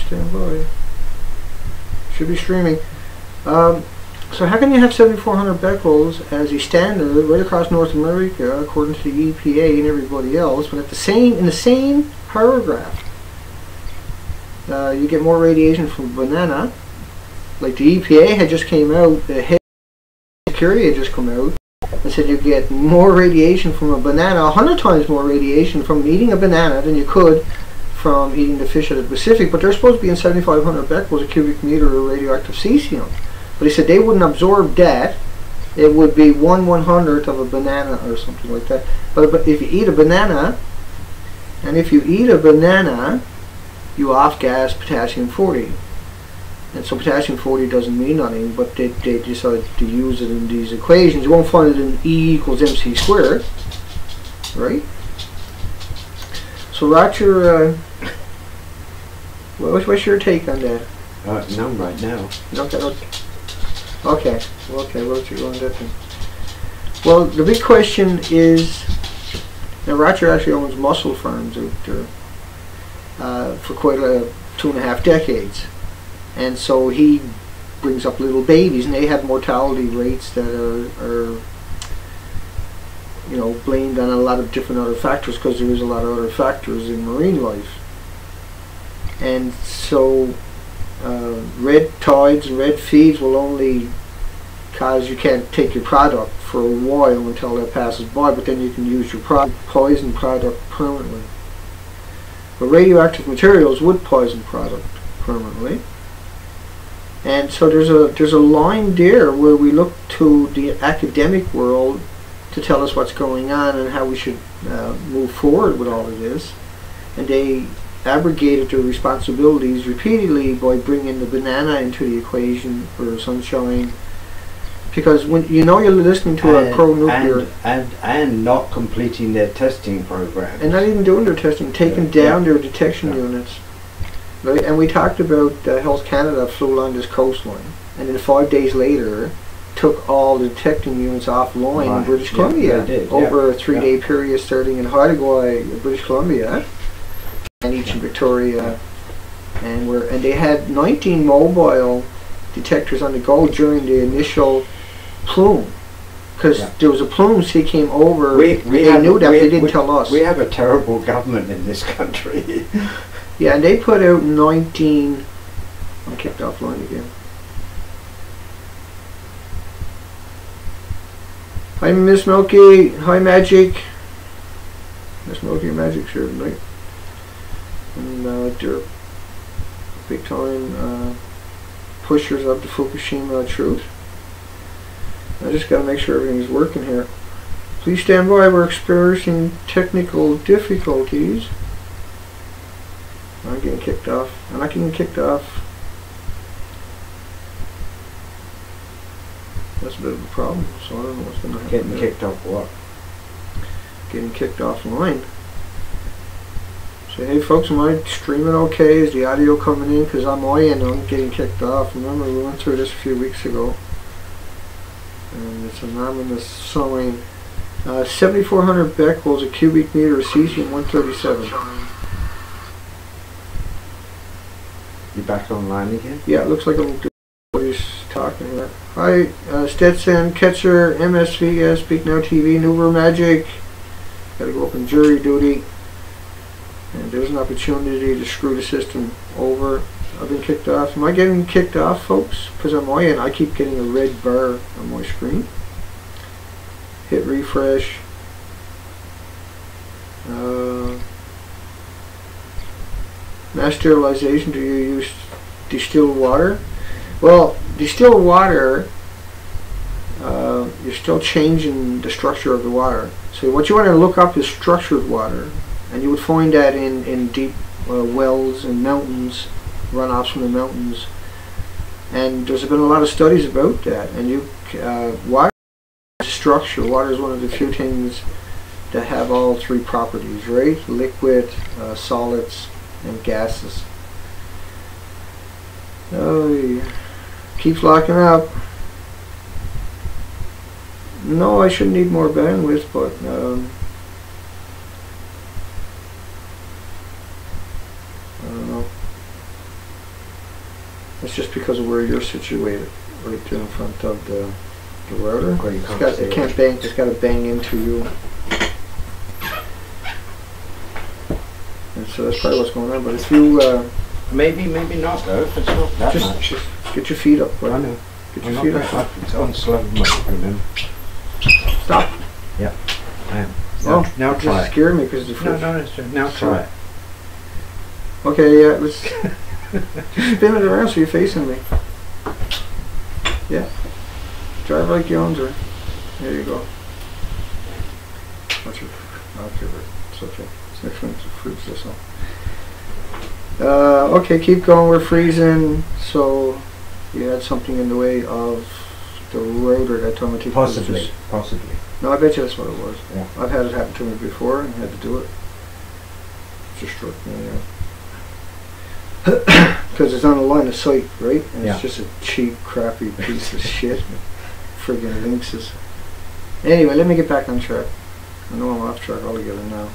stand by. Should be streaming. So how can you have 7,400 becquerels as a standard right across North America, according to the EPA and everybody else, but at in the same paragraph, you get more radiation from banana? Like the EPA had just came out, the head security had just come out and said you get more radiation from a banana, 100 times more radiation from eating a banana than you could from eating the fish of the Pacific, but they're supposed to be in 7,500 becquerels a cubic meter of radioactive cesium. But he said they wouldn't absorb that. It would be 1/100th of a banana or something like that. But if you eat a banana, you off-gas potassium-40. And so potassium-40 doesn't mean nothing, but they decided to use it in these equations. You won't find it in E equals mc squared, right? So Roger, what's your take on that? None right now. Okay, we'll let you go on that then. Well, the big question is, now Roger actually owns mussel farms out there for quite 2.5 decades. And so he brings up little babies, and they have mortality rates that are blamed on a lot of different other factors, because there is a lot of other factors in marine life. And so red tides and red feeds will only cause you can't take your product for a while until that passes by, but then you can use your poison product permanently. But radioactive materials would poison product permanently. And so there's a line there where we look to the academic world to tell us what's going on and how we should move forward with all of this. And they abrogated their responsibilities repeatedly by bringing the banana into the equation for sunshine, because when you're listening to a pro-nuclear and not completing their testing program, and not even doing their testing, taking down their detection units, right? And we talked about Health Canada flew along this coastline, and then 5 days later took all the detecting units offline in British Columbia over a 3-day period, starting in Haida, British Columbia, and each in Victoria, and they had 19 mobile detectors on the go during the initial plume, because there was a plume sea came over. They knew that, they didn't tell us. We have a terrible government in this country. Yeah, and they put out 19. I'm kicked offline again. Hi Miss Milky. Hi Magic. Miss Milky and Magic here tonight. And they're big time pushers of the Fukushima truth. I just got to make sure everything's working here. Please stand by, we're experiencing technical difficulties. I'm getting kicked off. I'm not getting kicked off. That's a bit of a problem, so I don't know what's going to happen. Getting kicked off what? Getting kicked offline. Say, hey folks, am I streaming okay? Is the audio coming in? Because on my end, I'm getting kicked off. Remember, we went through this a few weeks ago. And it's an ominous sign. 7,400 becquerels a cubic meter of cesium-137. You back online again? Yeah, it looks like I'm doing what he's talking about. Hi, Stetson, Ketzer, MSV, Speak Now TV, Nuber Magic. Gotta go up in jury duty. And there's an opportunity to screw the system over. I've been kicked off. Am I getting kicked off, folks? Because on my end, I keep getting a red bar on my screen. Hit refresh. Mass sterilization, do you use distilled water? Well, distilled water, you're still changing the structure of the water. So what you want to look up is structured water. And you would find that in deep wells and mountains, runoffs from the mountains. And there's been a lot of studies about that. And water structure, water is one of the few things that have all three properties, right? Liquid, solids, and gases. Oh, keeps locking up. No, I shouldn't need more bandwidth, but I don't know. It's just because of where you're situated, right there in front of the router. Where you can't see It can't bang. It's got to bang into you. And so that's probably what's going on. But if you maybe not though. If it's not that just much. get your feet up, right? I know. Get I'm your not feet that up. much. It's on slow mode, remember? Stop. Yeah, I am. Oh, Now it try just it. scared me because the No, first. no, it's true. Now try it. Okay, yeah, let's spin it around so you're facing me. Yeah. Drive like you owns her. There you go. What's your... Okay, it's okay. This next one's fruits this one. Okay, keep going. We're freezing. So you had something in the way of the router that told me to Possibly. No, I bet you that's what it was. Yeah. I've had it happen to me before and had to do it. Just struck me, because it's on the line of sight, right? And Yeah. it's just a cheap, crappy piece of shit. Friggin' Lynxes. Anyway, let me get back on track. I know I'm off track altogether now.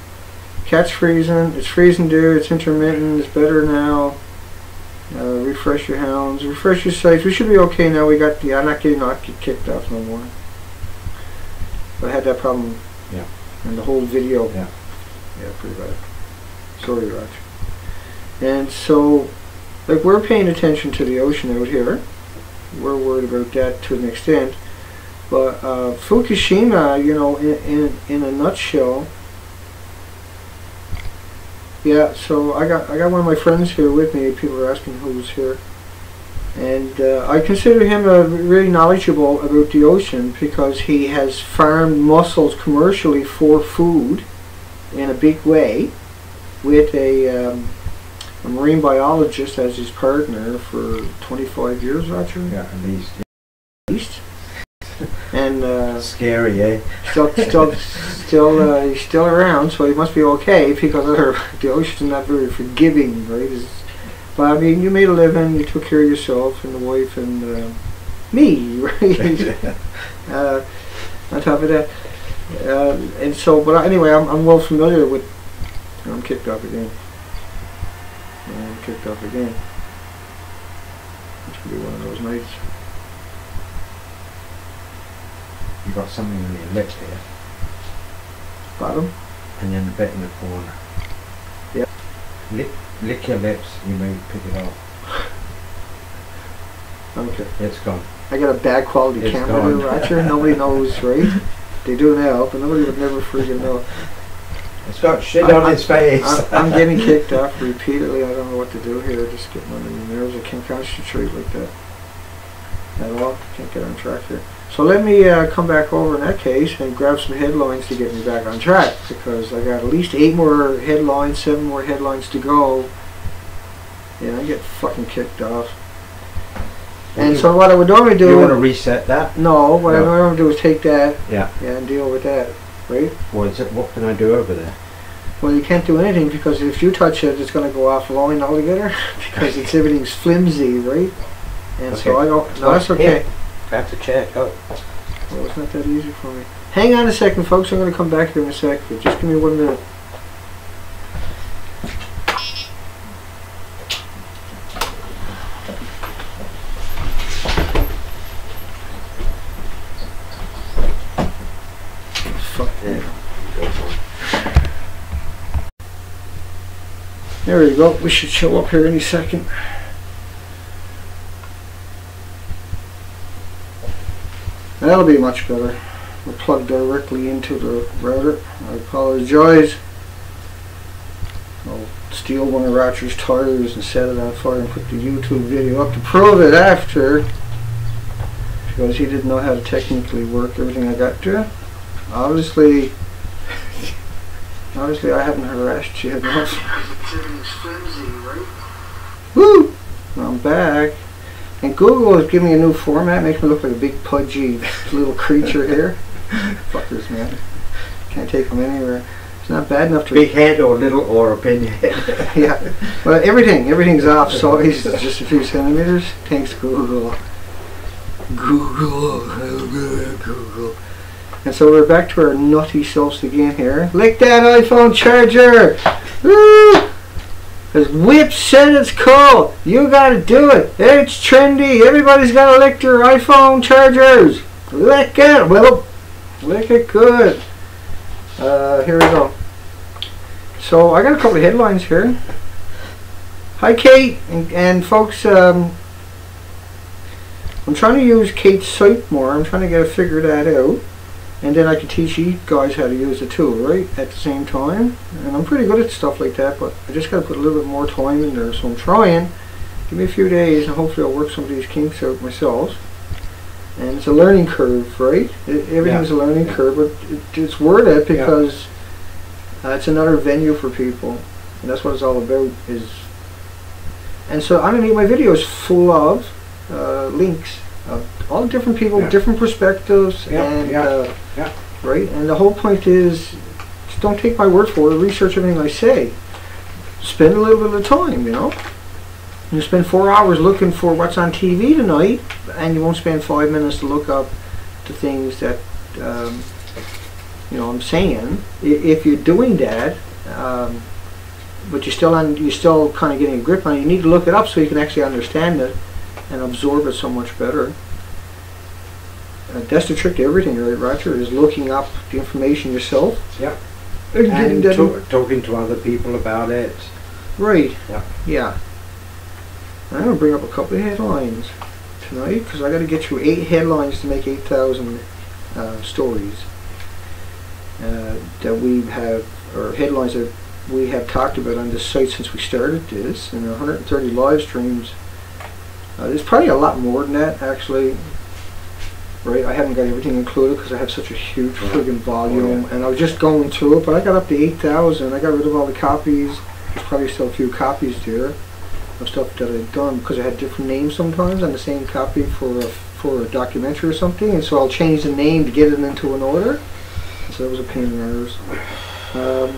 Cat's freezing. It's freezing, dude. It's intermittent. It's better now. Refresh your hounds. Refresh your sights. We should be okay now. We got the... I'm not getting kicked off no more. But I had that problem. Yeah. And the whole video. Yeah. Yeah, pretty bad. Sorry, Raj. And so, like, we're paying attention to the ocean out here. We're worried about that to an extent. But Fukushima, you know, in a nutshell. Yeah, so I got one of my friends here with me. People are asking who's here. And I consider him really knowledgeable about the ocean because he has farmed mussels commercially for food in a big way with a marine biologist as his partner for 25 years, Roger? Yeah, at least. And scary, eh? He's still around, so he must be okay because the ocean's not very forgiving, right? But I mean, you made a living, you took care of yourself and the wife and me, right? On top of that, and so, but anyway, I'm well familiar with. I'm kicked off again. I'm kicked off again. It's gonna be one of those nights. You got something on your lips here. Bottom? And then a bit in the corner. Yep. Lick your lips, you may pick it off. Okay. It's gone. I got a bad quality It's camera gone. here, Roger. Nobody knows, right? They do now, but nobody would never freaking know. It's got shit on its face. I'm getting kicked off repeatedly. I don't know what to do here. Just getting under the nerves. I can't concentrate like that at all. Can't get on track here. So let me come back over in that case and grab some headlines to get me back on track because I got at least 8 more headlines, 7 more headlines to go. Yeah, I get fucking kicked off. And so what I would normally do... You want to reset that? No, what I normally do is take that yeah, and deal with that, right? What can I do over there? Well, you can't do anything because if you touch it, it's going to go offline altogether because everything's flimsy, right? And so I don't... No, that's okay. Here. I have to check. Oh. Well, it's not that easy for me. Hang on a second, folks. I'm going to come back here in a sec. Just give me 1 minute. Fuck that. There we go. We should show up here any second. That'll be much better. We'll plug directly into the router. I apologize. I'll steal one of Roger's tires and set it on fire and put the YouTube video up to prove it after. Because he didn't know how to technically work everything I got to. Obviously I haven't harassed you enough. Everything's flimsy, right? Woo! I'm back. And Google is giving me a new format, makes me look like a big pudgy little creature here. Fuckers, man. Can't take them anywhere. It's not bad enough to... Big head or little or a pinhead. Yeah. Well, everything's off, so he's just a few centimeters. Thanks, Google. Google. And so we're back to our nutty selves again here. Lick that iPhone charger! Woo! Because Whip said it's cool. You gotta do it. It's trendy. Everybody's got to lick their iPhone chargers. Lick it. Well, lick it good. Here we go. So I got a couple of headlines here. Hi Kate and folks. I'm trying to use Kate's site more. I'm trying to get to figure that out. And then I can teach you guys how to use the tool, right, at the same time. And I'm pretty good at stuff like that, but I just got to put a little bit more time in there. So I'm trying. Give me a few days, and hopefully I'll work some of these kinks out myself. And it's a learning curve, right? Everything's a learning curve, but it's worth it because it's another venue for people, and that's what it's all about. And so I'm gonna make my videos full of links. All different people, different perspectives, right? And the whole point is, just don't take my word for it. Research everything I say. Spend a little bit of time, you know. You spend 4 hours looking for what's on TV tonight, and you won't spend 5 minutes to look up the things that you know I'm saying. If you're doing that, but you're still kind of getting a grip on it, you need to look it up so you can actually understand it and absorb it so much better. That's the trick to everything, right, Roger? Is looking up the information yourself. Yeah. And talking to other people about it. Right. Yeah. Yeah. I'm going to bring up a couple of headlines tonight because I got to get through 8 headlines to make 8,000 stories that we have, or headlines that we have talked about on this site since we started this, and 130 live streams. There's probably a lot more than that, actually. Right, I haven't got everything included because I have such a huge friggin' volume, and I was just going through it, but I got up to 8,000. I got rid of all the copies. There's probably still a few copies there of stuff that I've done because I had different names sometimes on the same copy for a documentary or something, and so I'll change the name to get it into an order. So that was a pain in the arse.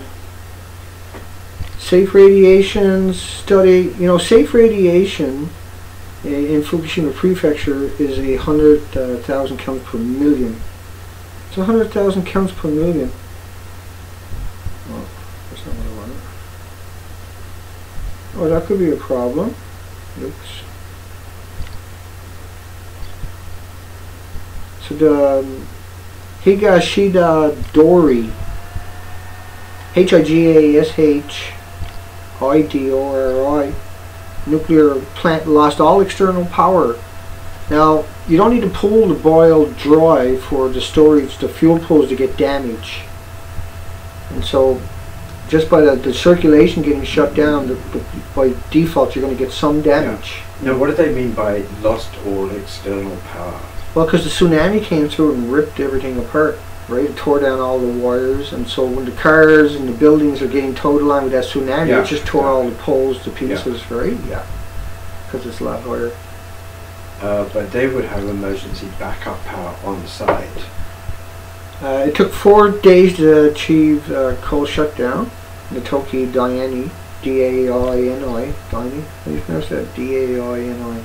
Safe radiation study. You know, safe radiation in Fukushima Prefecture is 100,000 counts per million. It's 100,000 counts per million. Oh, that's not what I wanted. Oh, that could be a problem. Oops. So the Higashida Dori, Higashidori, nuclear plant lost all external power. Now, you don't need to pull the boil dry for the storage, the fuel pools to get damaged. And so, just by the circulation getting shut down, by default, you're going to get some damage. Yeah. Now, what do they mean by lost all external power? Well, because the tsunami came through and ripped everything apart, right? It tore down all the wires, and so when the cars and the buildings are getting towed along with that tsunami, it just tore all the poles to pieces, right? Yeah, because it's a lot harder. But they would have emergency backup power on site. It took 4 days to achieve coal shutdown. The Toki Daini, D-A-I-N-I, Daini, how do you pronounce that? D-A-I-N-I.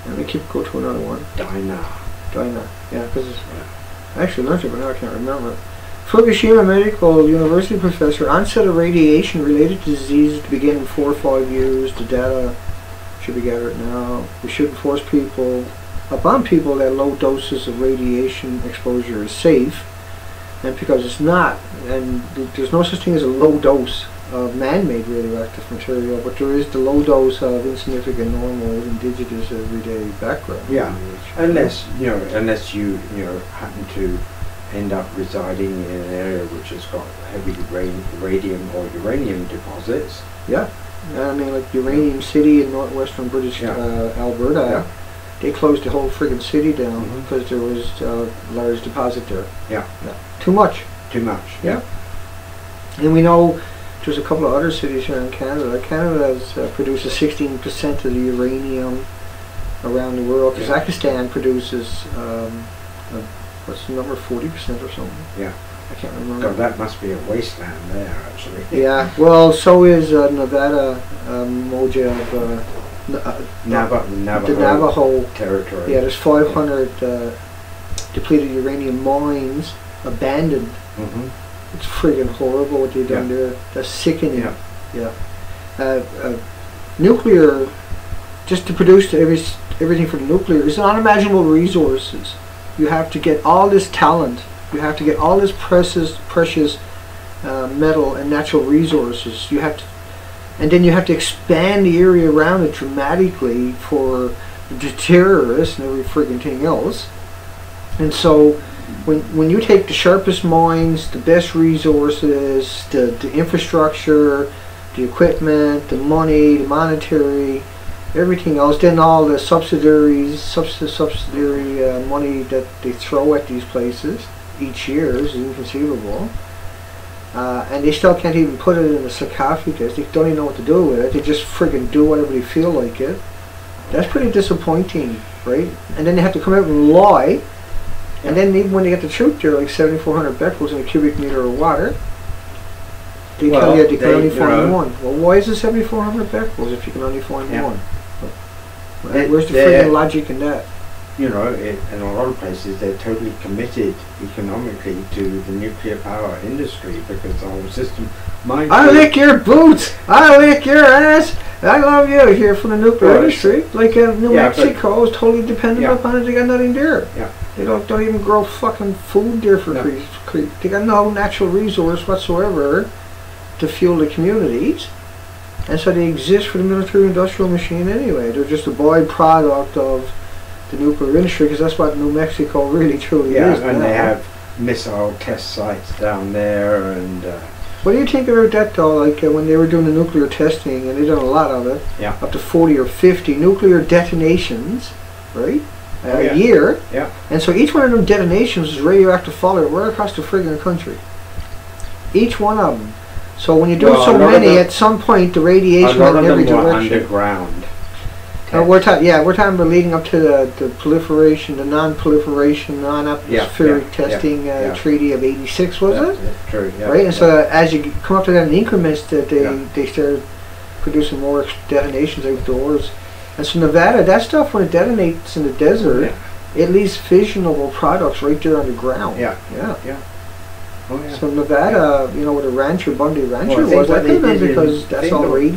Let me go to another one. Dyna, yeah, because I actually learned it, but now I can't remember. Fukushima Medical University professor, onset of radiation-related diseases to begin in 4 or 5 years. The data should be gathered now. We should force people upon people that low doses of radiation exposure is safe, and because it's not, and there's no such thing as a low dose of man-made radioactive material, but there is the low dose of insignificant, normal, indigenous, everyday background. Yeah, unless you happen to end up residing in an area which has got heavy radium or uranium deposits. Yeah, I mean, like Uranium City in northwestern British Alberta, they closed the whole friggin' city down because there was a large deposit there. Yeah. Too much. Yeah. And we know there's a couple of other cities here in Canada. Canada produces 16% of the uranium around the world. Kazakhstan produces, what's the number, 40% or something? Yeah. I can't remember. God, that must be a wasteland there, actually. Yeah, well, so is Nevada, Mojave, the Navajo territory. Yeah, there's 500 depleted uranium mines abandoned It's friggin' horrible what they've done there. That's sickening. Nuclear, just to produce everything for the nuclear, is unimaginable resources. You have to get all this talent. You have to get all this precious metal and natural resources. You have to, and then you have to expand the area around it dramatically for the terrorists and every friggin' thing else. And so, when you take the sharpest minds, the best resources, the infrastructure, the equipment, the money, the monetary, everything else, then all the subsidiary money that they throw at these places each year is inconceivable. And they still can't even put it in a sarcophagus. They don't even know what to do with it. They just friggin' do whatever they feel like it. That's pretty disappointing, right? And then they have to come out and lie. And then even when they get the truth, they're like 7,400 becquerels in a cubic meter of water. They tell you they can only find one. Well, why is it 7,400 becquerels if you can only find one? Where's the friggin' logic in that? You know, in a lot of places they're totally committed economically to the nuclear power industry because the whole system. I lick your boots! I lick your ass! I love you here from the nuclear industry. Like New Mexico is totally dependent upon it. They got nothing there. They don't even grow fucking food there for free. They got no natural resource whatsoever to fuel the communities. And so they exist for the military-industrial machine anyway. They're just a byproduct of the nuclear industry, because that's what New Mexico really truly is. Yeah, and they have missile test sites down there. And what do you think about that though? Like when they were doing the nuclear testing, and they've done a lot of it, up to 40 or 50 nuclear detonations, right? A year. And so each one of them detonations is radioactive fallout right across the friggin' country. Each one of them. So when you do so many, at some point the radiation went in every direction. Underground. We're talking about leading up to the proliferation, the non-proliferation, non-atmospheric testing treaty of '86, was it? That's true. Right, and so as you come up to that in increments, that they started producing more detonations outdoors. And so Nevada, that stuff when it detonates in the desert, it leaves fissionable products right there on the ground. Oh, yeah. So Nevada, you know, where the rancher, Bundy Rancher was, that could have been because that's all radiation.